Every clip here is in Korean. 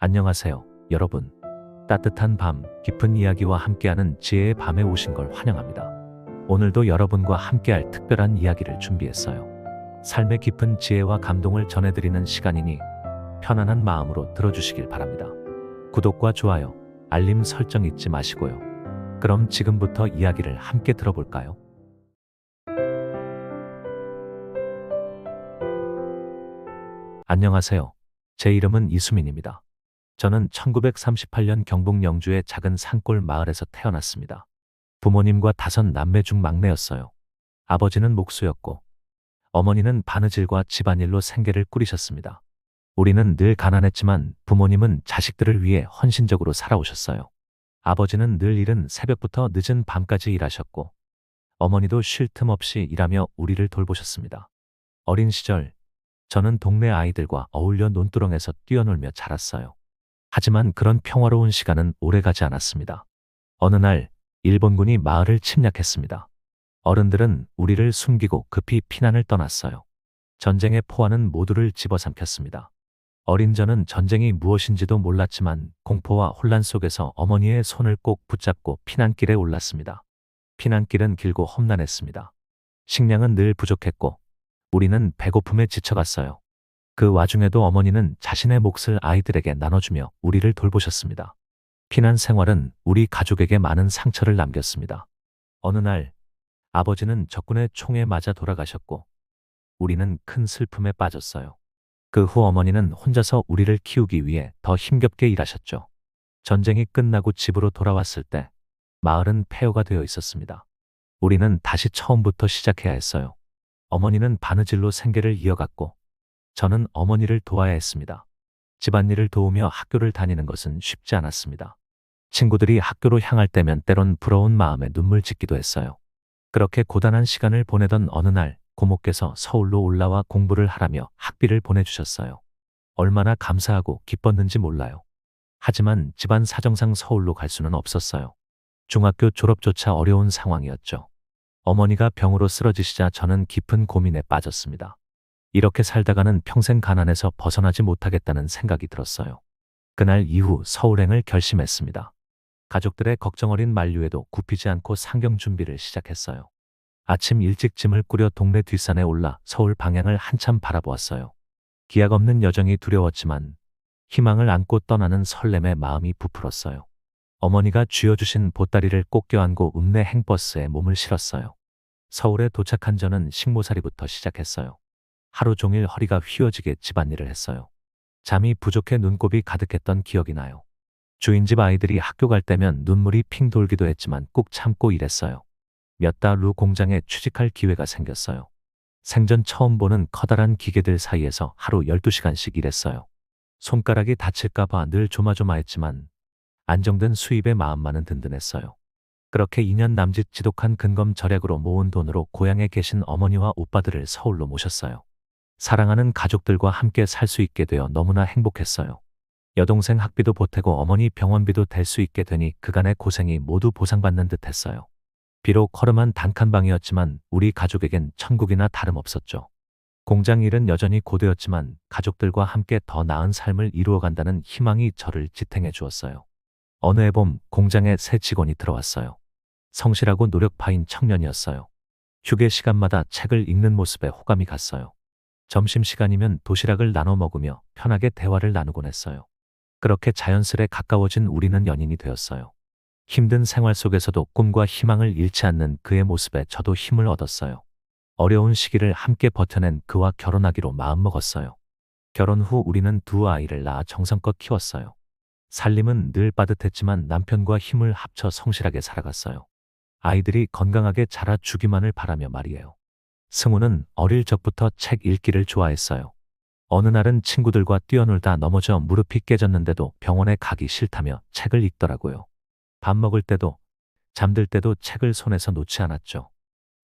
안녕하세요, 여러분. 따뜻한 밤, 깊은 이야기와 함께하는 지혜의 밤에 오신 걸 환영합니다. 오늘도 여러분과 함께할 특별한 이야기를 준비했어요. 삶의 깊은 지혜와 감동을 전해드리는 시간이니 편안한 마음으로 들어주시길 바랍니다. 구독과 좋아요, 알림 설정 잊지 마시고요. 그럼 지금부터 이야기를 함께 들어볼까요? 안녕하세요. 제 이름은 이수민입니다. 저는 1938년 경북 영주의 작은 산골 마을에서 태어났습니다. 부모님과 5남매 중 막내였어요. 아버지는 목수였고 어머니는 바느질과 집안일로 생계를 꾸리셨습니다. 우리는 늘 가난했지만 부모님은 자식들을 위해 헌신적으로 살아오셨어요. 아버지는 늘 이른 새벽부터 늦은 밤까지 일하셨고 어머니도 쉴 틈 없이 일하며 우리를 돌보셨습니다. 어린 시절 저는 동네 아이들과 어울려 논두렁에서 뛰어놀며 자랐어요. 하지만 그런 평화로운 시간은 오래가지 않았습니다. 어느 날 일본군이 마을을 침략했습니다. 어른들은 우리를 숨기고 급히 피난을 떠났어요. 전쟁의 포화는 모두를 집어삼켰습니다. 어린 저는 전쟁이 무엇인지도 몰랐지만 공포와 혼란 속에서 어머니의 손을 꼭 붙잡고 피난길에 올랐습니다. 피난길은 길고 험난했습니다. 식량은 늘 부족했고 우리는 배고픔에 지쳐갔어요. 그 와중에도 어머니는 자신의 몫을 아이들에게 나눠주며 우리를 돌보셨습니다. 피난 생활은 우리 가족에게 많은 상처를 남겼습니다. 어느 날 아버지는 적군의 총에 맞아 돌아가셨고 우리는 큰 슬픔에 빠졌어요. 그 후 어머니는 혼자서 우리를 키우기 위해 더 힘겹게 일하셨죠. 전쟁이 끝나고 집으로 돌아왔을 때 마을은 폐허가 되어 있었습니다. 우리는 다시 처음부터 시작해야 했어요. 어머니는 바느질로 생계를 이어갔고 저는 어머니를 도와야 했습니다. 집안일을 도우며 학교를 다니는 것은 쉽지 않았습니다. 친구들이 학교로 향할 때면 때론 부러운 마음에 눈물 짓기도 했어요. 그렇게 고단한 시간을 보내던 어느 날 고모께서 서울로 올라와 공부를 하라며 학비를 보내주셨어요. 얼마나 감사하고 기뻤는지 몰라요. 하지만 집안 사정상 서울로 갈 수는 없었어요. 중학교 졸업조차 어려운 상황이었죠. 어머니가 병으로 쓰러지시자 저는 깊은 고민에 빠졌습니다. 이렇게 살다가는 평생 가난에서 벗어나지 못하겠다는 생각이 들었어요. 그날 이후 서울행을 결심했습니다. 가족들의 걱정 어린 만류에도 굽히지 않고 상경 준비를 시작했어요. 아침 일찍 짐을 꾸려 동네 뒷산에 올라 서울 방향을 한참 바라보았어요. 기약 없는 여정이 두려웠지만 희망을 안고 떠나는 설렘에 마음이 부풀었어요. 어머니가 쥐어주신 보따리를 꼭 껴안고 읍내 행버스에 몸을 실었어요. 서울에 도착한 저는 식모살이부터 시작했어요. 하루 종일 허리가 휘어지게 집안일을 했어요. 잠이 부족해 눈곱이 가득했던 기억이 나요. 주인집 아이들이 학교 갈 때면 눈물이 핑 돌기도 했지만 꾹 참고 일했어요. 몇 달 후 공장에 취직할 기회가 생겼어요. 생전 처음 보는 커다란 기계들 사이에서 하루 12시간씩 일했어요. 손가락이 다칠까 봐 늘 조마조마했지만 안정된 수입에 마음만은 든든했어요. 그렇게 2년 남짓 지독한 근검 절약으로 모은 돈으로 고향에 계신 어머니와 오빠들을 서울로 모셨어요. 사랑하는 가족들과 함께 살 수 있게 되어 너무나 행복했어요. 여동생 학비도 보태고 어머니 병원비도 댈 수 있게 되니 그간의 고생이 모두 보상받는 듯 했어요. 비록 허름한 단칸방이었지만 우리 가족에겐 천국이나 다름없었죠. 공장 일은 여전히 고되었지만 가족들과 함께 더 나은 삶을 이루어간다는 희망이 저를 지탱해 주었어요. 어느 해봄 공장에 새 직원이 들어왔어요. 성실하고 노력파인 청년이었어요. 휴게 시간마다 책을 읽는 모습에 호감이 갔어요. 점심시간이면 도시락을 나눠 먹으며 편하게 대화를 나누곤 했어요. 그렇게 자연스레 가까워진 우리는 연인이 되었어요. 힘든 생활 속에서도 꿈과 희망을 잃지 않는 그의 모습에 저도 힘을 얻었어요. 어려운 시기를 함께 버텨낸 그와 결혼하기로 마음먹었어요. 결혼 후 우리는 2아이를 낳아 정성껏 키웠어요. 살림은 늘 빠듯했지만 남편과 힘을 합쳐 성실하게 살아갔어요. 아이들이 건강하게 자라주기만을 바라며 말이에요. 승우는 어릴 적부터 책 읽기를 좋아했어요. 어느 날은 친구들과 뛰어놀다 넘어져 무릎이 깨졌는데도 병원에 가기 싫다며 책을 읽더라고요. 밥 먹을 때도 잠들 때도 책을 손에서 놓지 않았죠.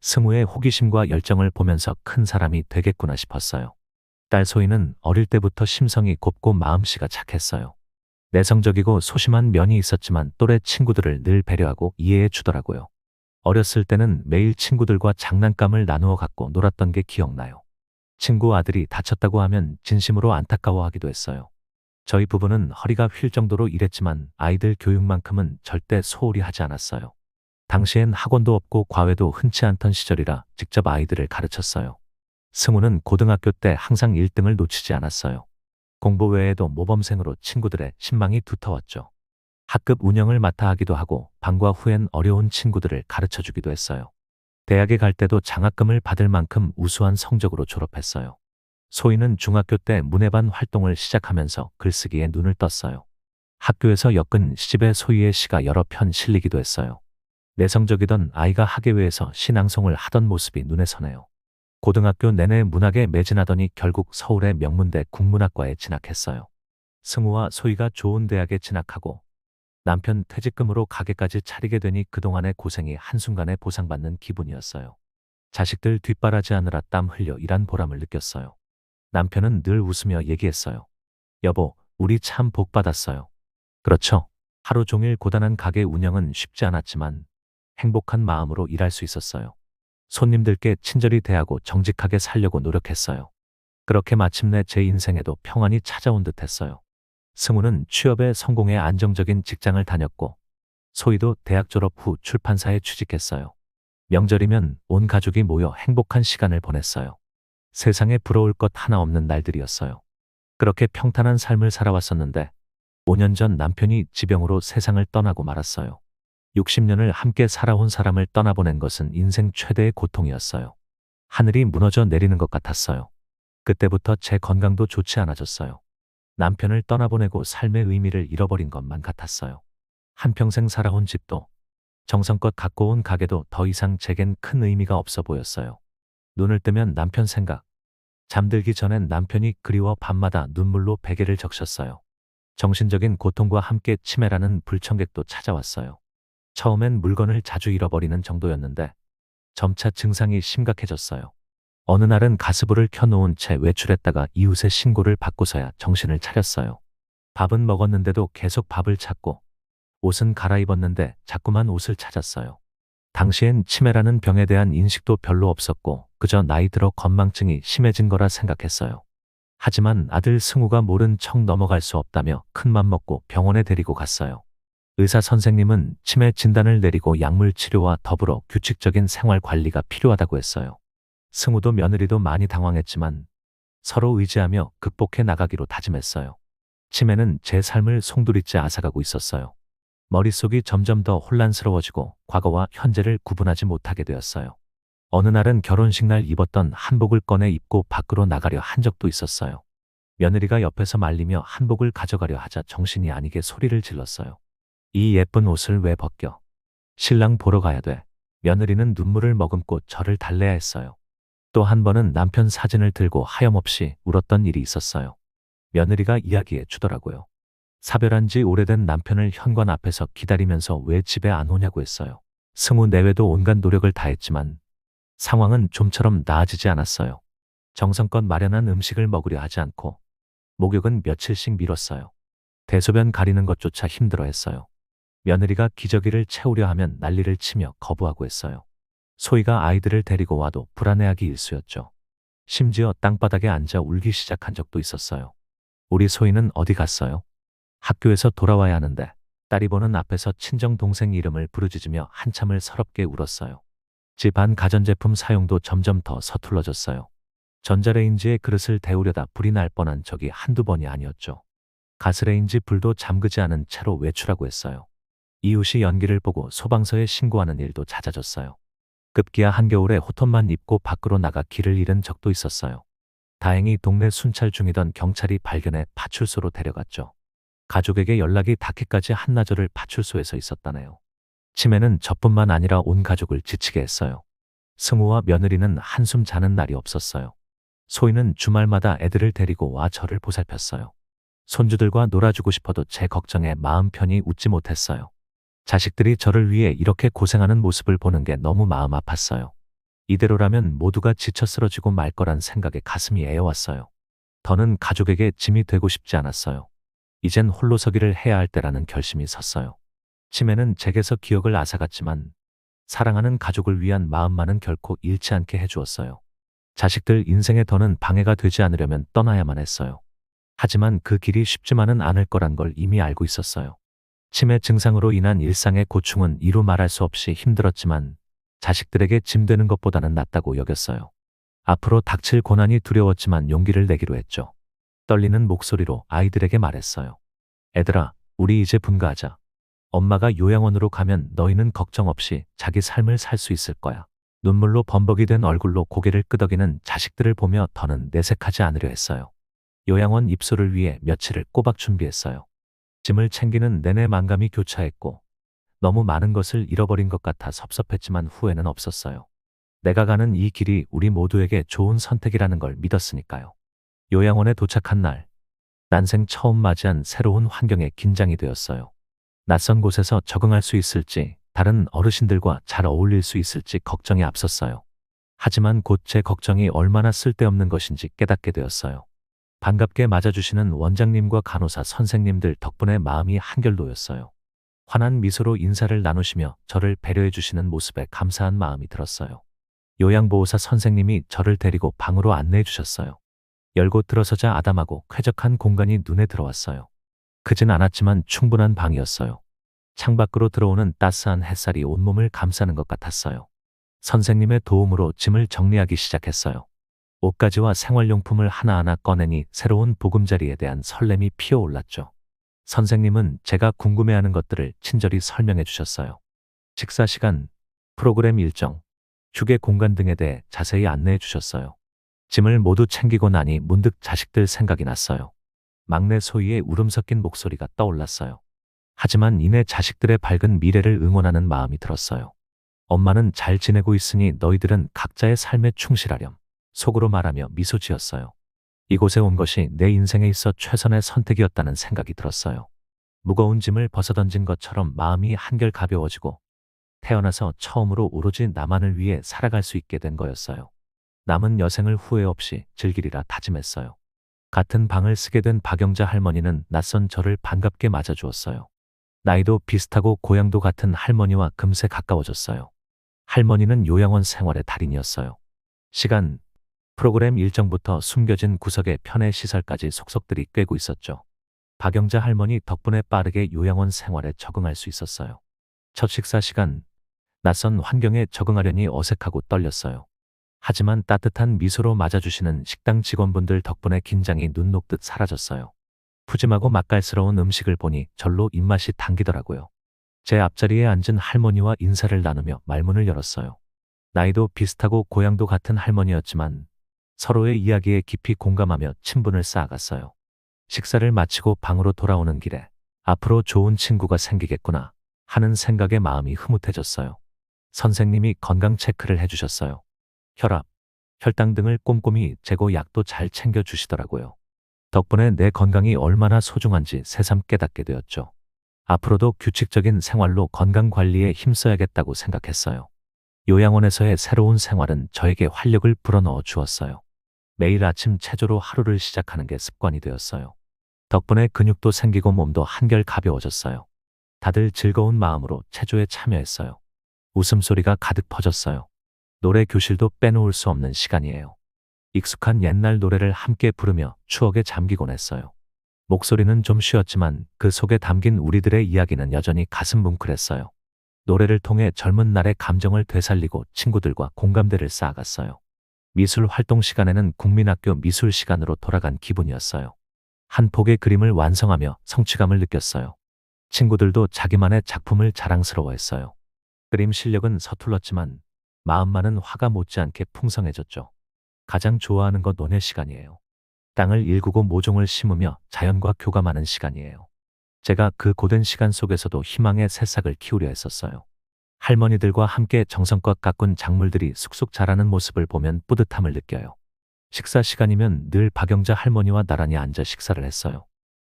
승우의 호기심과 열정을 보면서 큰 사람이 되겠구나 싶었어요. 딸 소희는 어릴 때부터 심성이 곱고 마음씨가 착했어요. 내성적이고 소심한 면이 있었지만 또래 친구들을 늘 배려하고 이해해 주더라고요. 어렸을 때는 매일 친구들과 장난감을 나누어 갖고 놀았던 게 기억나요. 친구 아들이 다쳤다고 하면 진심으로 안타까워하기도 했어요. 저희 부부는 허리가 휠 정도로 일했지만 아이들 교육만큼은 절대 소홀히 하지 않았어요. 당시엔 학원도 없고 과외도 흔치 않던 시절이라 직접 아이들을 가르쳤어요. 승우는 고등학교 때 항상 1등을 놓치지 않았어요. 공부 외에도 모범생으로 친구들의 신망이 두터웠죠. 학급 운영을 맡아 하기도 하고 방과 후엔 어려운 친구들을 가르쳐 주기도 했어요. 대학에 갈 때도 장학금을 받을 만큼 우수한 성적으로 졸업했어요. 소희는 중학교 때 문예반 활동을 시작하면서 글쓰기에 눈을 떴어요. 학교에서 엮은 시집에 소희의 시가 여러 편 실리기도 했어요. 내성적이던 아이가 학예회에서 시낭송을 하던 모습이 눈에 선해요. 고등학교 내내 문학에 매진하더니 결국 서울의 명문대 국문학과에 진학했어요. 승우와 소희가 좋은 대학에 진학하고 남편 퇴직금으로 가게까지 차리게 되니 그동안의 고생이 한순간에 보상받는 기분이었어요. 자식들 뒷바라지하느라 땀 흘려 일한 보람을 느꼈어요. 남편은 늘 웃으며 얘기했어요. 여보, 우리 참 복 받았어요. 그렇죠. 하루 종일 고단한 가게 운영은 쉽지 않았지만 행복한 마음으로 일할 수 있었어요. 손님들께 친절히 대하고 정직하게 살려고 노력했어요. 그렇게 마침내 제 인생에도 평안이 찾아온 듯 했어요. 승우는 취업에 성공해 안정적인 직장을 다녔고 소희도 대학 졸업 후 출판사에 취직했어요. 명절이면 온 가족이 모여 행복한 시간을 보냈어요. 세상에 부러울 것 하나 없는 날들이었어요. 그렇게 평탄한 삶을 살아왔었는데 5년 전 남편이 지병으로 세상을 떠나고 말았어요. 60년을 함께 살아온 사람을 떠나보낸 것은 인생 최대의 고통이었어요. 하늘이 무너져 내리는 것 같았어요. 그때부터 제 건강도 좋지 않아졌어요. 남편을 떠나보내고 삶의 의미를 잃어버린 것만 같았어요. 한평생 살아온 집도 정성껏 갖고 온 가게도 더 이상 제겐 큰 의미가 없어 보였어요. 눈을 뜨면 남편 생각, 잠들기 전엔 남편이 그리워 밤마다 눈물로 베개를 적셨어요. 정신적인 고통과 함께 치매라는 불청객도 찾아왔어요. 처음엔 물건을 자주 잃어버리는 정도였는데 점차 증상이 심각해졌어요. 어느 날은 가스불을 켜놓은 채 외출했다가 이웃의 신고를 받고서야 정신을 차렸어요. 밥은 먹었는데도 계속 밥을 찾고 옷은 갈아입었는데 자꾸만 옷을 찾았어요. 당시엔 치매라는 병에 대한 인식도 별로 없었고 그저 나이 들어 건망증이 심해진 거라 생각했어요. 하지만 아들 승우가 모른 척 넘어갈 수 없다며 큰맘 먹고 병원에 데리고 갔어요. 의사 선생님은 치매 진단을 내리고 약물 치료와 더불어 규칙적인 생활 관리가 필요하다고 했어요. 승우도 며느리도 많이 당황했지만 서로 의지하며 극복해 나가기로 다짐했어요. 치매는 제 삶을 송두리째 앗아가고 있었어요. 머릿속이 점점 더 혼란스러워지고 과거와 현재를 구분하지 못하게 되었어요. 어느 날은 결혼식 날 입었던 한복을 꺼내 입고 밖으로 나가려 한 적도 있었어요. 며느리가 옆에서 말리며 한복을 가져가려 하자 정신이 아니게 소리를 질렀어요. 이 예쁜 옷을 왜 벗겨? 신랑 보러 가야 돼. 며느리는 눈물을 머금고 저를 달래야 했어요. 또 한 번은 남편 사진을 들고 하염없이 울었던 일이 있었어요. 며느리가 이야기해 주더라고요. 사별한 지 오래된 남편을 현관 앞에서 기다리면서 왜 집에 안 오냐고 했어요. 승우 내외도 온갖 노력을 다했지만 상황은 좀처럼 나아지지 않았어요. 정성껏 마련한 음식을 먹으려 하지 않고 목욕은 며칠씩 미뤘어요. 대소변 가리는 것조차 힘들어했어요. 며느리가 기저귀를 채우려 하면 난리를 치며 거부하고 했어요. 소희가 아이들을 데리고 와도 불안해하기 일쑤였죠. 심지어 땅바닥에 앉아 울기 시작한 적도 있었어요. 우리 소희는 어디 갔어요? 학교에서 돌아와야 하는데 딸이 보는 앞에서 친정 동생 이름을 부르짖으며 한참을 서럽게 울었어요. 집안 가전제품 사용도 점점 더 서툴러졌어요. 전자레인지에 그릇을 데우려다 불이 날 뻔한 적이 한두 번이 아니었죠. 가스레인지 불도 잠그지 않은 채로 외출하고 했어요. 이웃이 연기를 보고 소방서에 신고하는 일도 잦아졌어요. 급기야 한겨울에 호톤만 입고 밖으로 나가 길을 잃은 적도 있었어요. 다행히 동네 순찰 중이던 경찰이 발견해 파출소로 데려갔죠. 가족에게 연락이 닿기까지 한나절을 파출소에서 있었다네요. 치매는 저뿐만 아니라 온 가족을 지치게 했어요. 승우와 며느리는 한숨 자는 날이 없었어요. 소희는 주말마다 애들을 데리고 와 저를 보살폈어요. 손주들과 놀아주고 싶어도 제 걱정에 마음 편히 웃지 못했어요. 자식들이 저를 위해 이렇게 고생하는 모습을 보는 게 너무 마음 아팠어요. 이대로라면 모두가 지쳐 쓰러지고 말 거란 생각에 가슴이 애어왔어요. 더는 가족에게 짐이 되고 싶지 않았어요. 이젠 홀로 서기를 해야 할 때라는 결심이 섰어요. 치매는 제게서 기억을 앗아갔지만 사랑하는 가족을 위한 마음만은 결코 잃지 않게 해주었어요. 자식들 인생에 더는 방해가 되지 않으려면 떠나야만 했어요. 하지만 그 길이 쉽지만은 않을 거란 걸 이미 알고 있었어요. 치매 증상으로 인한 일상의 고충은 이루 말할 수 없이 힘들었지만 자식들에게 짐 되는 것보다는 낫다고 여겼어요. 앞으로 닥칠 고난이 두려웠지만 용기를 내기로 했죠. 떨리는 목소리로 아이들에게 말했어요. 애들아, 우리 이제 분가하자. 엄마가 요양원으로 가면 너희는 걱정 없이 자기 삶을 살 수 있을 거야. 눈물로 범벅이 된 얼굴로 고개를 끄덕이는 자식들을 보며 더는 내색하지 않으려 했어요. 요양원 입소를 위해 며칠을 꼬박 준비했어요. 짐을 챙기는 내내 만감이 교차했고 너무 많은 것을 잃어버린 것 같아 섭섭했지만 후회는 없었어요. 내가 가는 이 길이 우리 모두에게 좋은 선택이라는 걸 믿었으니까요. 요양원에 도착한 날, 난생 처음 맞이한 새로운 환경에 긴장이 되었어요. 낯선 곳에서 적응할 수 있을지, 다른 어르신들과 잘 어울릴 수 있을지 걱정이 앞섰어요. 하지만 곧 제 걱정이 얼마나 쓸데없는 것인지 깨닫게 되었어요. 반갑게 맞아주시는 원장님과 간호사 선생님들 덕분에 마음이 한결 놓였어요. 환한 미소로 인사를 나누시며 저를 배려해 주시는 모습에 감사한 마음이 들었어요. 요양보호사 선생님이 저를 데리고 방으로 안내해 주셨어요. 열고 들어서자 아담하고 쾌적한 공간이 눈에 들어왔어요. 크진 않았지만 충분한 방이었어요. 창밖으로 들어오는 따스한 햇살이 온몸을 감싸는 것 같았어요. 선생님의 도움으로 짐을 정리하기 시작했어요. 옷가지와 생활용품을 하나하나 꺼내니 새로운 보금자리에 대한 설렘이 피어올랐죠. 선생님은 제가 궁금해하는 것들을 친절히 설명해 주셨어요. 식사 시간, 프로그램 일정, 휴게 공간 등에 대해 자세히 안내해 주셨어요. 짐을 모두 챙기고 나니 문득 자식들 생각이 났어요. 막내 소희의 울음 섞인 목소리가 떠올랐어요. 하지만 이내 자식들의 밝은 미래를 응원하는 마음이 들었어요. 엄마는 잘 지내고 있으니 너희들은 각자의 삶에 충실하렴. 속으로 말하며 미소 지었어요. 이곳에 온 것이 내 인생에 있어 최선의 선택이었다는 생각이 들었어요. 무거운 짐을 벗어던진 것처럼 마음이 한결 가벼워지고 태어나서 처음으로 오로지 나만을 위해 살아갈 수 있게 된 거였어요. 남은 여생을 후회 없이 즐기리라 다짐했어요. 같은 방을 쓰게 된 박영자 할머니는 낯선 저를 반갑게 맞아주었어요. 나이도 비슷하고 고향도 같은 할머니와 금세 가까워졌어요. 할머니는 요양원 생활의 달인이었어요. 시간, 프로그램 일정부터 숨겨진 구석의 편의 시설까지 속속들이 꿰고 있었죠. 박영자 할머니 덕분에 빠르게 요양원 생활에 적응할 수 있었어요. 첫 식사 시간, 낯선 환경에 적응하려니 어색하고 떨렸어요. 하지만 따뜻한 미소로 맞아주시는 식당 직원분들 덕분에 긴장이 눈 녹듯 사라졌어요. 푸짐하고 맛깔스러운 음식을 보니 절로 입맛이 당기더라고요. 제 앞자리에 앉은 할머니와 인사를 나누며 말문을 열었어요. 나이도 비슷하고 고향도 같은 할머니였지만 서로의 이야기에 깊이 공감하며 친분을 쌓아갔어요. 식사를 마치고 방으로 돌아오는 길에 앞으로 좋은 친구가 생기겠구나 하는 생각에 마음이 흐뭇해졌어요. 선생님이 건강 체크를 해주셨어요. 혈압, 혈당 등을 꼼꼼히 재고 약도 잘 챙겨주시더라고요. 덕분에 내 건강이 얼마나 소중한지 새삼 깨닫게 되었죠. 앞으로도 규칙적인 생활로 건강 관리에 힘써야겠다고 생각했어요. 요양원에서의 새로운 생활은 저에게 활력을 불어넣어 주었어요. 매일 아침 체조로 하루를 시작하는 게 습관이 되었어요. 덕분에 근육도 생기고 몸도 한결 가벼워졌어요. 다들 즐거운 마음으로 체조에 참여했어요. 웃음소리가 가득 퍼졌어요. 노래 교실도 빼놓을 수 없는 시간이에요. 익숙한 옛날 노래를 함께 부르며 추억에 잠기곤 했어요. 목소리는 좀 쉬었지만 그 속에 담긴 우리들의 이야기는 여전히 가슴 뭉클했어요. 노래를 통해 젊은 날의 감정을 되살리고 친구들과 공감대를 쌓아갔어요. 미술 활동 시간에는 국민학교 미술 시간으로 돌아간 기분이었어요. 한 폭의 그림을 완성하며 성취감을 느꼈어요. 친구들도 자기만의 작품을 자랑스러워했어요. 그림 실력은 서툴렀지만 마음만은 화가 못지않게 풍성해졌죠. 가장 좋아하는 건 논의 시간이에요. 땅을 일구고 모종을 심으며 자연과 교감하는 시간이에요. 제가 그 고된 시간 속에서도 희망의 새싹을 키우려 했었어요. 할머니들과 함께 정성껏 가꾼 작물들이 쑥쑥 자라는 모습을 보면 뿌듯함을 느껴요. 식사 시간이면 늘 박영자 할머니와 나란히 앉아 식사를 했어요.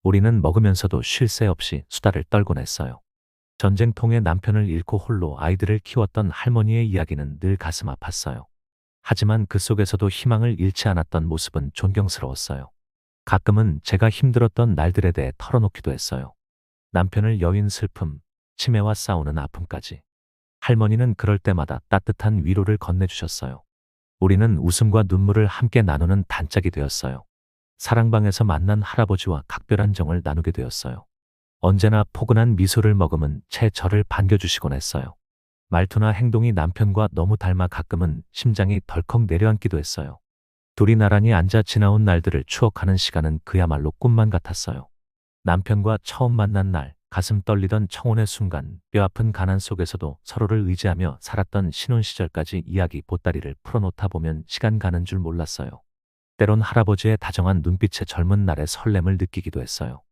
우리는 먹으면서도 쉴 새 없이 수다를 떨곤 했어요. 전쟁통에 남편을 잃고 홀로 아이들을 키웠던 할머니의 이야기는 늘 가슴 아팠어요. 하지만 그 속에서도 희망을 잃지 않았던 모습은 존경스러웠어요. 가끔은 제가 힘들었던 날들에 대해 털어놓기도 했어요. 남편을 여윈 슬픔, 치매와 싸우는 아픔까지. 할머니는 그럴 때마다 따뜻한 위로를 건네주셨어요. 우리는 웃음과 눈물을 함께 나누는 단짝이 되었어요. 사랑방에서 만난 할아버지와 각별한 정을 나누게 되었어요. 언제나 포근한 미소를 머금은 채 저를 반겨주시곤 했어요. 말투나 행동이 남편과 너무 닮아 가끔은 심장이 덜컥 내려앉기도 했어요. 둘이 나란히 앉아 지나온 날들을 추억하는 시간은 그야말로 꿈만 같았어요. 남편과 처음 만난 날, 가슴 떨리던 청혼의 순간, 뼈아픈 가난 속에서도 서로를 의지하며 살았던 신혼 시절까지 이야기 보따리를 풀어놓다 보면 시간 가는 줄 몰랐어요. 때론 할아버지의 다정한 눈빛에 젊은 날의 설렘을 느끼기도 했어요.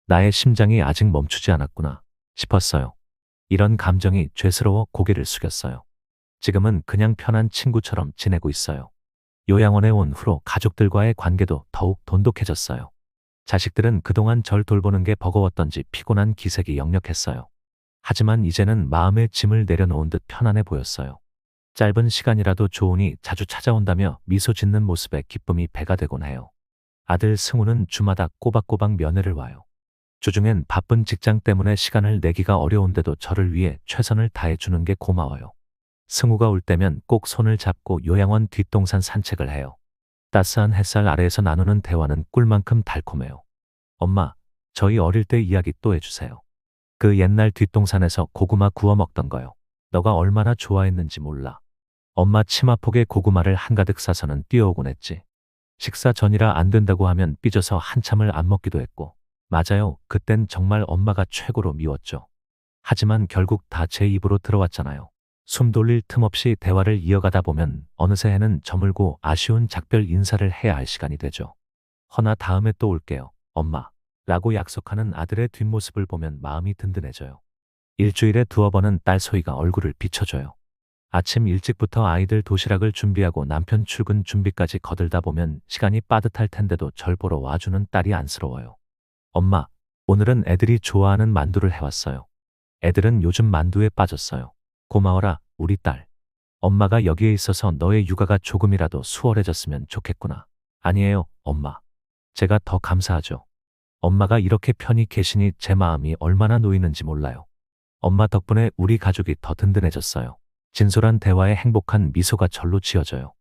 나의 심장이 아직 멈추지 않았구나 싶었어요. 이런 감정이 죄스러워 고개를 숙였어요. 지금은 그냥 편한 친구처럼 지내고 있어요. 요양원에 온 후로 가족들과의 관계도 더욱 돈독해졌어요. 자식들은 그동안 절 돌보는 게 버거웠던지 피곤한 기색이 역력했어요. 하지만 이제는 마음의 짐을 내려놓은 듯 편안해 보였어요. 짧은 시간이라도 좋으니 자주 찾아온다며 미소 짓는 모습에 기쁨이 배가 되곤 해요. 아들 승우는 주마다 꼬박꼬박 면회를 와요. 주중엔 바쁜 직장 때문에 시간을 내기가 어려운데도 저를 위해 최선을 다해주는 게 고마워요. 승우가 올 때면 꼭 손을 잡고 요양원 뒷동산 산책을 해요. 따스한 햇살 아래에서 나누는 대화는 꿀만큼 달콤해요. 엄마, 저희 어릴 때 이야기 또 해주세요. 그 옛날 뒷동산에서 고구마 구워 먹던 거요. 너가 얼마나 좋아했는지 몰라. 엄마 치마폭에 고구마를 한가득 싸서는 뛰어오곤 했지. 식사 전이라 안 된다고 하면 삐져서 한참을 안 먹기도 했고. 맞아요. 그땐 정말 엄마가 최고로 미웠죠. 하지만 결국 다 제 입으로 들어왔잖아요. 숨 돌릴 틈 없이 대화를 이어가다 보면 어느새 해는 저물고 아쉬운 작별 인사를 해야 할 시간이 되죠. 허나 다음에 또 올게요, 엄마. 라고 약속하는 아들의 뒷모습을 보면 마음이 든든해져요. 일주일에 두어 번은 딸 소희가 얼굴을 비춰줘요. 아침 일찍부터 아이들 도시락을 준비하고 남편 출근 준비까지 거들다 보면 시간이 빠듯할 텐데도 절 보러 와주는 딸이 안쓰러워요. 엄마, 오늘은 애들이 좋아하는 만두를 해왔어요. 애들은 요즘 만두에 빠졌어요. 고마워라, 우리 딸. 엄마가 여기에 있어서 너의 육아가 조금이라도 수월해졌으면 좋겠구나. 아니에요, 엄마. 제가 더 감사하죠. 엄마가 이렇게 편히 계시니 제 마음이 얼마나 놓이는지 몰라요. 엄마 덕분에 우리 가족이 더 든든해졌어요. 진솔한 대화에 행복한 미소가 절로 지어져요.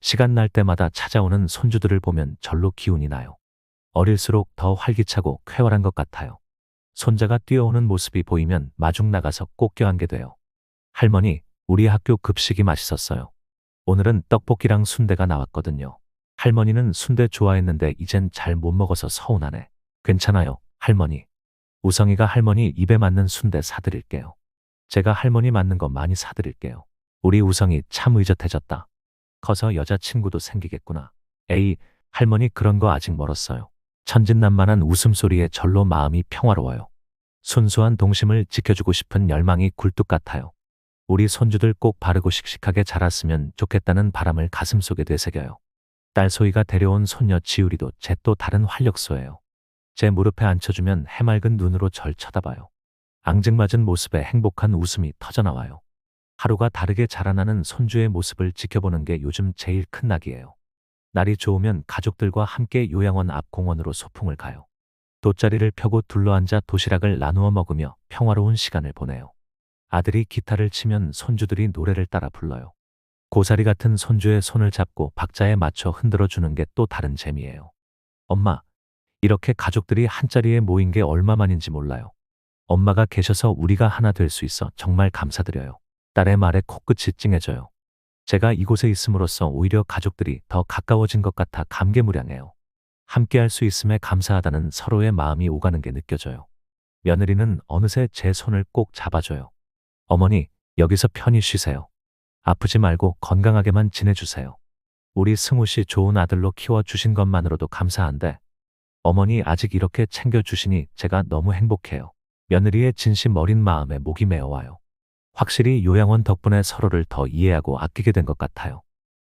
시간 날 때마다 찾아오는 손주들을 보면 절로 기운이 나요. 어릴수록 더 활기차고 쾌활한 것 같아요. 손자가 뛰어오는 모습이 보이면 마중 나가서 꼭 껴안게 돼요. 할머니, 우리 학교 급식이 맛있었어요. 오늘은 떡볶이랑 순대가 나왔거든요. 할머니는 순대 좋아했는데 이젠 잘 못 먹어서 서운하네. 괜찮아요, 할머니. 우성이가 할머니 입에 맞는 순대 사드릴게요. 제가 할머니 맞는 거 많이 사드릴게요. 우리 우성이 참 의젓해졌다. 커서 여자친구도 생기겠구나. 에이, 할머니 그런 거 아직 멀었어요. 천진난만한 웃음소리에 절로 마음이 평화로워요. 순수한 동심을 지켜주고 싶은 열망이 굴뚝 같아요. 우리 손주들 꼭 바르고 씩씩하게 자랐으면 좋겠다는 바람을 가슴속에 되새겨요. 딸 소희가 데려온 손녀 지우리도 제 또 다른 활력소예요. 제 무릎에 앉혀주면 해맑은 눈으로 절 쳐다봐요. 앙증맞은 모습에 행복한 웃음이 터져나와요. 하루가 다르게 자라나는 손주의 모습을 지켜보는 게 요즘 제일 큰 낙이에요. 날이 좋으면 가족들과 함께 요양원 앞 공원으로 소풍을 가요. 돗자리를 펴고 둘러앉아 도시락을 나누어 먹으며 평화로운 시간을 보내요. 아들이 기타를 치면 손주들이 노래를 따라 불러요. 고사리 같은 손주의 손을 잡고 박자에 맞춰 흔들어주는 게 또 다른 재미예요. 엄마, 이렇게 가족들이 한자리에 모인 게 얼마만인지 몰라요. 엄마가 계셔서 우리가 하나 될 수 있어 정말 감사드려요. 딸의 말에 코끝이 찡해져요. 제가 이곳에 있음으로써 오히려 가족들이 더 가까워진 것 같아 감개무량해요. 함께할 수 있음에 감사하다는 서로의 마음이 오가는 게 느껴져요. 며느리는 어느새 제 손을 꼭 잡아줘요. 어머니, 여기서 편히 쉬세요. 아프지 말고 건강하게만 지내주세요. 우리 승우 씨 좋은 아들로 키워주신 것만으로도 감사한데 어머니 아직 이렇게 챙겨주시니 제가 너무 행복해요. 며느리의 진심 어린 마음에 목이 메어와요. 확실히 요양원 덕분에 서로를 더 이해하고 아끼게 된 것 같아요.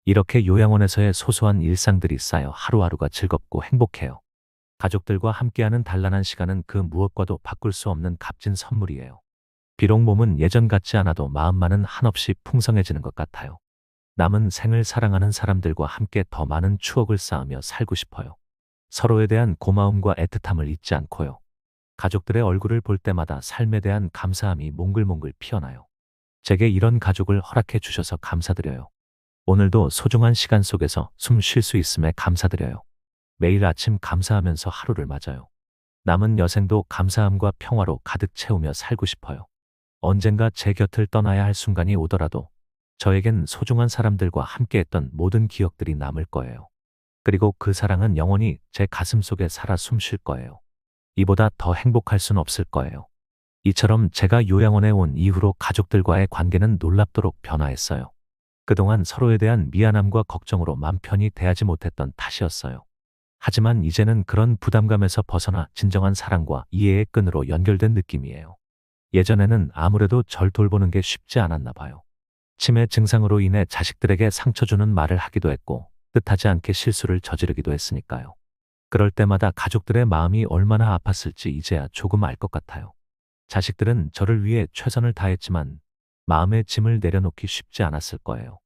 이렇게 요양원에서의 소소한 일상들이 쌓여 하루하루가 즐겁고 행복해요. 가족들과 함께하는 단란한 시간은 그 무엇과도 바꿀 수 없는 값진 선물이에요. 비록 몸은 예전 같지 않아도 마음만은 한없이 풍성해지는 것 같아요. 남은 생을 사랑하는 사람들과 함께 더 많은 추억을 쌓으며 살고 싶어요. 서로에 대한 고마움과 애틋함을 잊지 않고요. 가족들의 얼굴을 볼 때마다 삶에 대한 감사함이 몽글몽글 피어나요. 제게 이런 가족을 허락해 주셔서 감사드려요. 오늘도 소중한 시간 속에서 숨 쉴 수 있음에 감사드려요. 매일 아침 감사하면서 하루를 맞아요. 남은 여생도 감사함과 평화로 가득 채우며 살고 싶어요. 언젠가 제 곁을 떠나야 할 순간이 오더라도 저에겐 소중한 사람들과 함께했던 모든 기억들이 남을 거예요. 그리고 그 사랑은 영원히 제 가슴 속에 살아 숨쉴 거예요. 이보다 더 행복할 순 없을 거예요. 이처럼 제가 요양원에 온 이후로 가족들과의 관계는 놀랍도록 변화했어요. 그동안 서로에 대한 미안함과 걱정으로 맘 편히 대하지 못했던 탓이었어요. 하지만 이제는 그런 부담감에서 벗어나 진정한 사랑과 이해의 끈으로 연결된 느낌이에요. 예전에는 아무래도 절 돌보는 게 쉽지 않았나 봐요. 치매 증상으로 인해 자식들에게 상처 주는 말을 하기도 했고, 뜻하지 않게 실수를 저지르기도 했으니까요. 그럴 때마다 가족들의 마음이 얼마나 아팠을지 이제야 조금 알 것 같아요. 자식들은 저를 위해 최선을 다했지만 마음의 짐을 내려놓기 쉽지 않았을 거예요.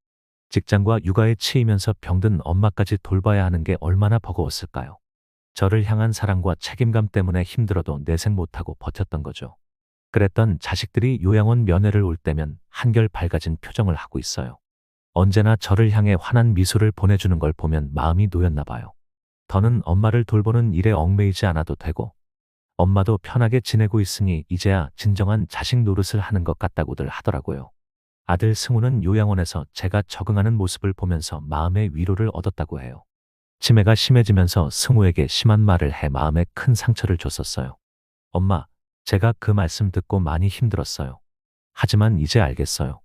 직장과 육아에 치이면서 병든 엄마까지 돌봐야 하는 게 얼마나 버거웠을까요? 저를 향한 사랑과 책임감 때문에 힘들어도 내색 못하고 버텼던 거죠. 그랬던 자식들이 요양원 면회를 올 때면 한결 밝아진 표정을 하고 있어요. 언제나 저를 향해 환한 미소를 보내주는 걸 보면 마음이 놓였나 봐요. 더는 엄마를 돌보는 일에 얽매이지 않아도 되고, 엄마도 편하게 지내고 있으니 이제야 진정한 자식 노릇을 하는 것 같다고들 하더라고요. 아들 승우는 요양원에서 제가 적응하는 모습을 보면서 마음의 위로를 얻었다고 해요. 치매가 심해지면서 승우에게 심한 말을 해 마음에 큰 상처를 줬었어요. 엄마, 제가 그 말씀 듣고 많이 힘들었어요. 하지만 이제 알겠어요.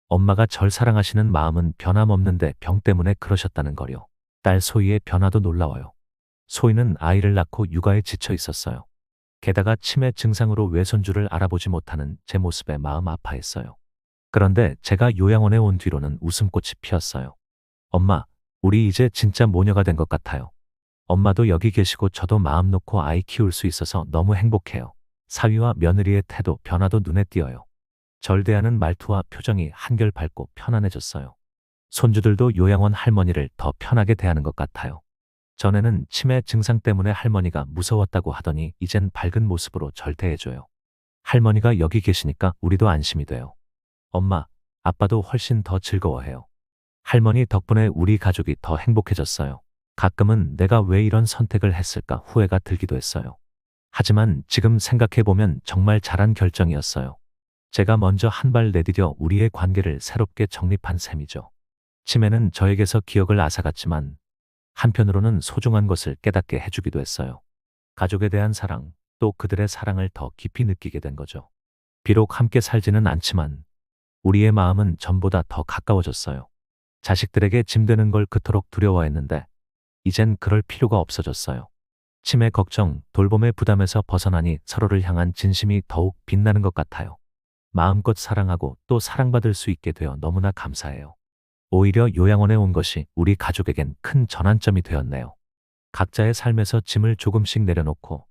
엄마가 절 사랑하시는 마음은 변함없는데 병 때문에 그러셨다는 거요. 딸 소희의 변화도 놀라워요. 소희는 아이를 낳고 육아에 지쳐 있었어요. 게다가 치매 증상으로 외손주를 알아보지 못하는 제 모습에 마음 아파했어요. 그런데 제가 요양원에 온 뒤로는 웃음꽃이 피었어요. 엄마, 우리 이제 진짜 모녀가 된 것 같아요. 엄마도 여기 계시고 저도 마음 놓고 아이 키울 수 있어서 너무 행복해요. 사위와 며느리의 태도 변화도 눈에 띄어요. 절 대하는 말투와 표정이 한결 밝고 편안해졌어요. 손주들도 요양원 할머니를 더 편하게 대하는 것 같아요. 전에는 치매 증상 때문에 할머니가 무서웠다고 하더니 이젠 밝은 모습으로 절 대해줘요. 할머니가 여기 계시니까 우리도 안심이 돼요. 엄마, 아빠도 훨씬 더 즐거워해요. 할머니 덕분에 우리 가족이 더 행복해졌어요. 가끔은 내가 왜 이런 선택을 했을까 후회가 들기도 했어요. 하지만 지금 생각해보면 정말 잘한 결정이었어요. 제가 먼저 한 발 내디뎌 우리의 관계를 새롭게 정립한 셈이죠. 치매는 저에게서 기억을 앗아갔지만 한편으로는 소중한 것을 깨닫게 해주기도 했어요. 가족에 대한 사랑, 또 그들의 사랑을 더 깊이 느끼게 된 거죠. 비록 함께 살지는 않지만 우리의 마음은 전보다 더 가까워졌어요. 자식들에게 짐되는 걸 그토록 두려워했는데 이젠 그럴 필요가 없어졌어요. 치매 걱정, 돌봄의 부담에서 벗어나니 서로를 향한 진심이 더욱 빛나는 것 같아요. 마음껏 사랑하고 또 사랑받을 수 있게 되어 너무나 감사해요. 오히려 요양원에 온 것이 우리 가족에겐 큰 전환점이 되었네요. 각자의 삶에서 짐을 조금씩 내려놓고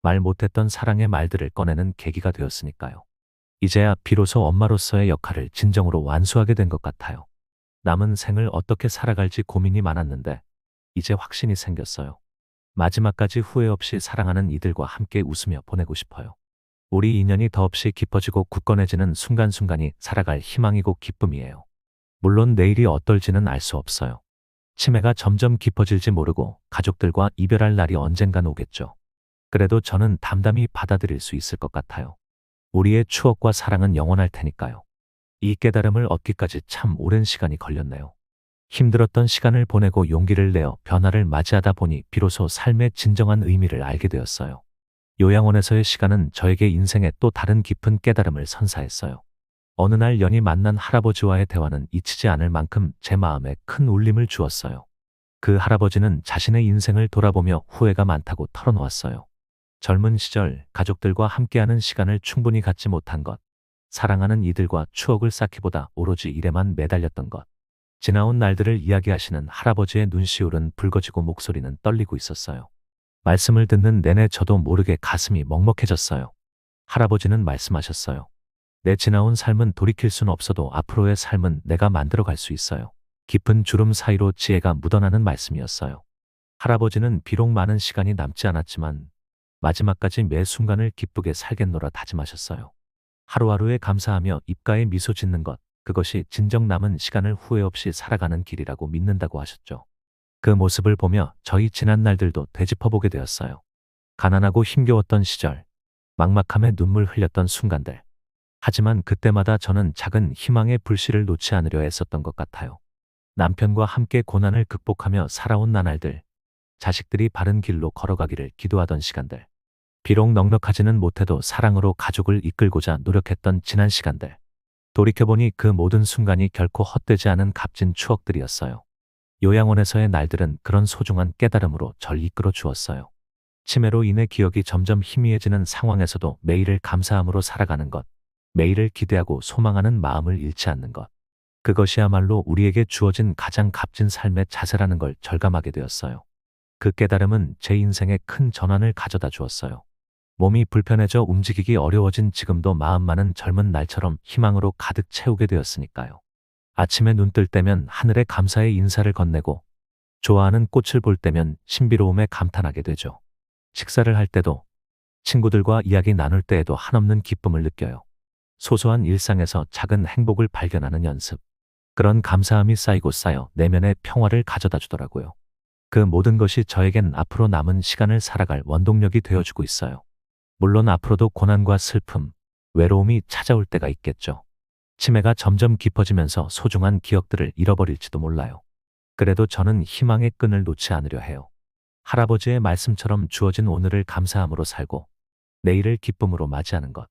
말 못했던 사랑의 말들을 꺼내는 계기가 되었으니까요. 이제야 비로소 엄마로서의 역할을 진정으로 완수하게 된 것 같아요. 남은 생을 어떻게 살아갈지 고민이 많았는데 이제 확신이 생겼어요. 마지막까지 후회 없이 사랑하는 이들과 함께 웃으며 보내고 싶어요. 우리 인연이 더없이 깊어지고 굳건해지는 순간순간이 살아갈 희망이고 기쁨이에요. 물론 내일이 어떨지는 알 수 없어요. 치매가 점점 깊어질지 모르고 가족들과 이별할 날이 언젠간 오겠죠. 그래도 저는 담담히 받아들일 수 있을 것 같아요. 우리의 추억과 사랑은 영원할 테니까요. 이 깨달음을 얻기까지 참 오랜 시간이 걸렸네요. 힘들었던 시간을 보내고 용기를 내어 변화를 맞이하다 보니 비로소 삶의 진정한 의미를 알게 되었어요. 요양원에서의 시간은 저에게 인생의 또 다른 깊은 깨달음을 선사했어요. 어느 날 연이 만난 할아버지와의 대화는 잊히지 않을 만큼 제 마음에 큰 울림을 주었어요. 그 할아버지는 자신의 인생을 돌아보며 후회가 많다고 털어놓았어요. 젊은 시절 가족들과 함께하는 시간을 충분히 갖지 못한 것, 사랑하는 이들과 추억을 쌓기보다 오로지 일에만 매달렸던 것. 지나온 날들을 이야기하시는 할아버지의 눈시울은 붉어지고 목소리는 떨리고 있었어요. 말씀을 듣는 내내 저도 모르게 가슴이 먹먹해졌어요. 할아버지는 말씀하셨어요. 내 지나온 삶은 돌이킬 순 없어도 앞으로의 삶은 내가 만들어갈 수 있어요. 깊은 주름 사이로 지혜가 묻어나는 말씀이었어요. 할아버지는 비록 많은 시간이 남지 않았지만 마지막까지 매 순간을 기쁘게 살겠노라 다짐하셨어요. 하루하루에 감사하며 입가에 미소 짓는 것, 그것이 진정 남은 시간을 후회 없이 살아가는 길이라고 믿는다고 하셨죠. 그 모습을 보며 저희 지난 날들도 되짚어보게 되었어요. 가난하고 힘겨웠던 시절, 막막함에 눈물 흘렸던 순간들. 하지만 그때마다 저는 작은 희망의 불씨를 놓지 않으려 했었던 것 같아요. 남편과 함께 고난을 극복하며 살아온 나날들, 자식들이 바른 길로 걸어가기를 기도하던 시간들. 비록 넉넉하지는 못해도 사랑으로 가족을 이끌고자 노력했던 지난 시간들. 돌이켜보니 그 모든 순간이 결코 헛되지 않은 값진 추억들이었어요. 요양원에서의 날들은 그런 소중한 깨달음으로 절 이끌어 주었어요. 치매로 인해 기억이 점점 희미해지는 상황에서도 매일을 감사함으로 살아가는 것, 매일을 기대하고 소망하는 마음을 잃지 않는 것. 그것이야말로 우리에게 주어진 가장 값진 삶의 자세라는 걸 절감하게 되었어요. 그 깨달음은 제 인생에 큰 전환을 가져다 주었어요. 몸이 불편해져 움직이기 어려워진 지금도 마음만은 젊은 날처럼 희망으로 가득 채우게 되었으니까요. 아침에 눈 뜰 때면 하늘에 감사의 인사를 건네고, 좋아하는 꽃을 볼 때면 신비로움에 감탄하게 되죠. 식사를 할 때도, 친구들과 이야기 나눌 때에도 한없는 기쁨을 느껴요. 소소한 일상에서 작은 행복을 발견하는 연습. 그런 감사함이 쌓이고 쌓여 내면의 평화를 가져다 주더라고요. 그 모든 것이 저에겐 앞으로 남은 시간을 살아갈 원동력이 되어주고 있어요. 물론 앞으로도 고난과 슬픔, 외로움이 찾아올 때가 있겠죠. 치매가 점점 깊어지면서 소중한 기억들을 잃어버릴지도 몰라요. 그래도 저는 희망의 끈을 놓지 않으려 해요. 할아버지의 말씀처럼 주어진 오늘을 감사함으로 살고 내일을 기쁨으로 맞이하는 것.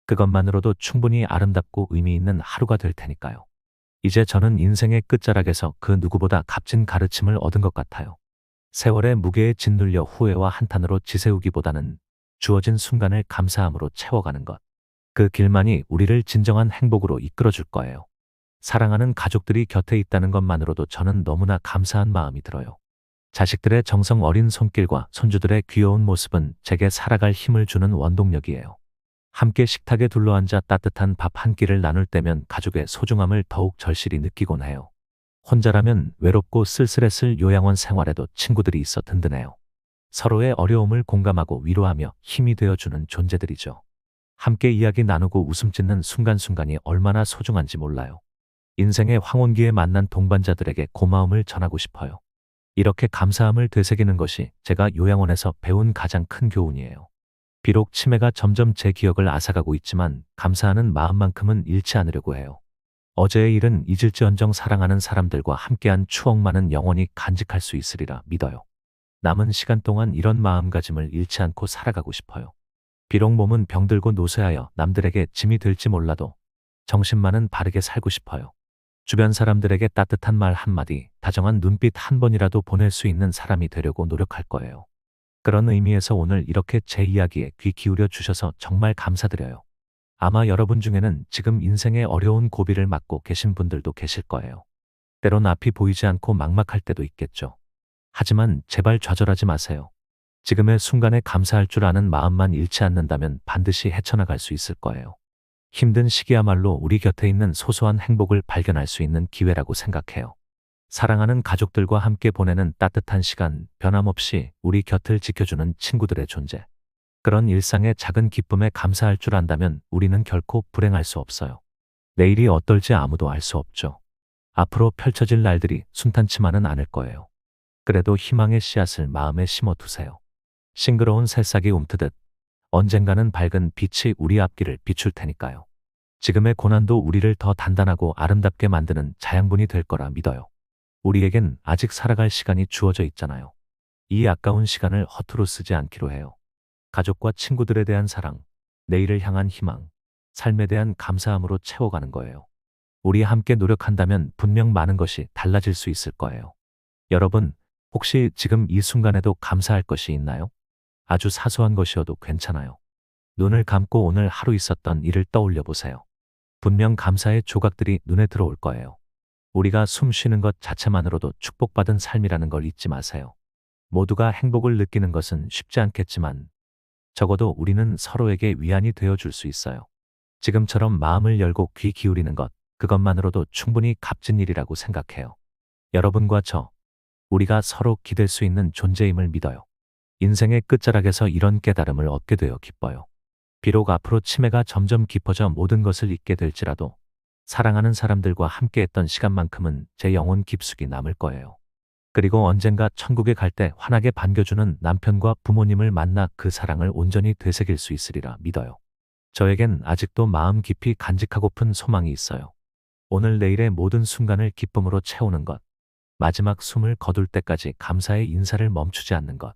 그것만으로도 충분히 아름답고 의미 있는 하루가 될 테니까요. 이제 저는 인생의 끝자락에서 그 누구보다 값진 가르침을 얻은 것 같아요. 세월의 무게에 짓눌려 후회와 한탄으로 지새우기보다는 주어진 순간을 감사함으로 채워가는 것. 그 길만이 우리를 진정한 행복으로 이끌어줄 거예요. 사랑하는 가족들이 곁에 있다는 것만으로도 저는 너무나 감사한 마음이 들어요. 자식들의 정성 어린 손길과 손주들의 귀여운 모습은 제게 살아갈 힘을 주는 원동력이에요. 함께 식탁에 둘러앉아 따뜻한 밥 한 끼를 나눌 때면 가족의 소중함을 더욱 절실히 느끼곤 해요. 혼자라면 외롭고 쓸쓸했을 요양원 생활에도 친구들이 있어 든든해요. 서로의 어려움을 공감하고 위로하며 힘이 되어주는 존재들이죠. 함께 이야기 나누고 웃음 짓는 순간순간이 얼마나 소중한지 몰라요. 인생의 황혼기에 만난 동반자들에게 고마움을 전하고 싶어요. 이렇게 감사함을 되새기는 것이 제가 요양원에서 배운 가장 큰 교훈이에요. 비록 치매가 점점 제 기억을 앗아가고 있지만 감사하는 마음만큼은 잃지 않으려고 해요. 어제의 일은 잊을지언정 사랑하는 사람들과 함께한 추억만은 영원히 간직할 수 있으리라 믿어요. 남은 시간 동안 이런 마음가짐을 잃지 않고 살아가고 싶어요. 비록 몸은 병들고 노쇠하여 남들에게 짐이 될지 몰라도 정신만은 바르게 살고 싶어요. 주변 사람들에게 따뜻한 말 한마디, 다정한 눈빛 한 번이라도 보낼 수 있는 사람이 되려고 노력할 거예요. 그런 의미에서 오늘 이렇게 제 이야기에 귀 기울여 주셔서 정말 감사드려요. 아마 여러분 중에는 지금 인생의 어려운 고비를 맞고 계신 분들도 계실 거예요. 때론 앞이 보이지 않고 막막할 때도 있겠죠. 하지만 제발 좌절하지 마세요. 지금의 순간에 감사할 줄 아는 마음만 잃지 않는다면 반드시 헤쳐나갈 수 있을 거예요. 힘든 시기야말로 우리 곁에 있는 소소한 행복을 발견할 수 있는 기회라고 생각해요. 사랑하는 가족들과 함께 보내는 따뜻한 시간, 변함없이 우리 곁을 지켜주는 친구들의 존재. 그런 일상의 작은 기쁨에 감사할 줄 안다면 우리는 결코 불행할 수 없어요. 내일이 어떨지 아무도 알 수 없죠. 앞으로 펼쳐질 날들이 순탄치만은 않을 거예요. 그래도 희망의 씨앗을 마음에 심어두세요. 싱그러운 새싹이 움트듯 언젠가는 밝은 빛이 우리 앞길을 비출 테니까요. 지금의 고난도 우리를 더 단단하고 아름답게 만드는 자양분이 될 거라 믿어요. 우리에겐 아직 살아갈 시간이 주어져 있잖아요. 이 아까운 시간을 허투루 쓰지 않기로 해요. 가족과 친구들에 대한 사랑, 내일을 향한 희망, 삶에 대한 감사함으로 채워가는 거예요. 우리 함께 노력한다면 분명 많은 것이 달라질 수 있을 거예요. 여러분, 혹시 지금 이 순간에도 감사할 것이 있나요? 아주 사소한 것이어도 괜찮아요. 눈을 감고 오늘 하루 있었던 일을 떠올려 보세요. 분명 감사의 조각들이 눈에 들어올 거예요. 우리가 숨 쉬는 것 자체만으로도 축복받은 삶이라는 걸 잊지 마세요. 모두가 행복을 느끼는 것은 쉽지 않겠지만 적어도 우리는 서로에게 위안이 되어줄 수 있어요. 지금처럼 마음을 열고 귀 기울이는 것, 그것만으로도 충분히 값진 일이라고 생각해요. 여러분과 저, 우리가 서로 기댈 수 있는 존재임을 믿어요. 인생의 끝자락에서 이런 깨달음을 얻게 되어 기뻐요. 비록 앞으로 치매가 점점 깊어져 모든 것을 잊게 될지라도 사랑하는 사람들과 함께했던 시간만큼은 제 영혼 깊숙이 남을 거예요. 그리고 언젠가 천국에 갈 때 환하게 반겨주는 남편과 부모님을 만나 그 사랑을 온전히 되새길 수 있으리라 믿어요. 저에겐 아직도 마음 깊이 간직하고픈 소망이 있어요. 오늘 내일의 모든 순간을 기쁨으로 채우는 것. 마지막 숨을 거둘 때까지 감사의 인사를 멈추지 않는 것.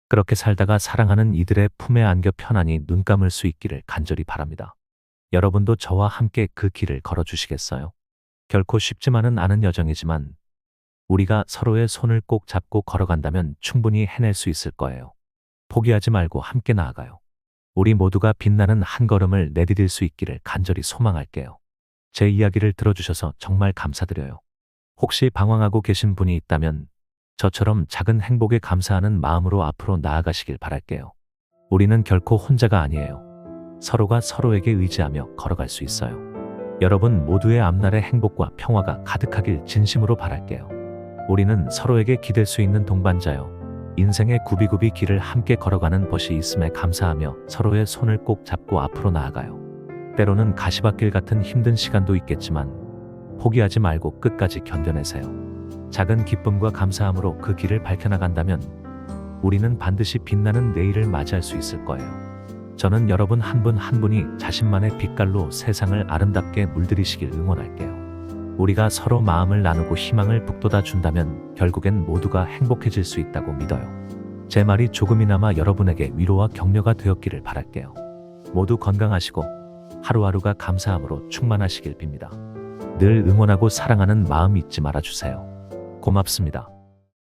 그렇게 살다가 사랑하는 이들의 품에 안겨 편안히 눈 감을 수 있기를 간절히 바랍니다. 여러분도 저와 함께 그 길을 걸어주시겠어요? 결코 쉽지만은 않은 여정이지만 우리가 서로의 손을 꼭 잡고 걸어간다면 충분히 해낼 수 있을 거예요. 포기하지 말고 함께 나아가요. 우리 모두가 빛나는 한 걸음을 내디딜 수 있기를 간절히 소망할게요. 제 이야기를 들어주셔서 정말 감사드려요. 혹시 방황하고 계신 분이 있다면 저처럼 작은 행복에 감사하는 마음으로 앞으로 나아가시길 바랄게요. 우리는 결코 혼자가 아니에요. 서로가 서로에게 의지하며 걸어갈 수 있어요. 여러분 모두의 앞날의 행복과 평화가 가득하길 진심으로 바랄게요. 우리는 서로에게 기댈 수 있는 동반자요. 인생의 굽이굽이 길을 함께 걸어가는 것이 있음에 감사하며 서로의 손을 꼭 잡고 앞으로 나아가요. 때로는 가시밭길 같은 힘든 시간도 있겠지만 포기하지 말고 끝까지 견뎌내세요. 작은 기쁨과 감사함으로 그 길을 밝혀나간다면 우리는 반드시 빛나는 내일을 맞이할 수 있을 거예요. 저는 여러분 한 분 한 분이 자신만의 빛깔로 세상을 아름답게 물들이시길 응원할게요. 우리가 서로 마음을 나누고 희망을 북돋아 준다면 결국엔 모두가 행복해질 수 있다고 믿어요. 제 말이 조금이나마 여러분에게 위로와 격려가 되었기를 바랄게요. 모두 건강하시고 하루하루가 감사함으로 충만하시길 빕니다. 늘 응원하고 사랑하는 마음 잊지 말아주세요. 고맙습니다.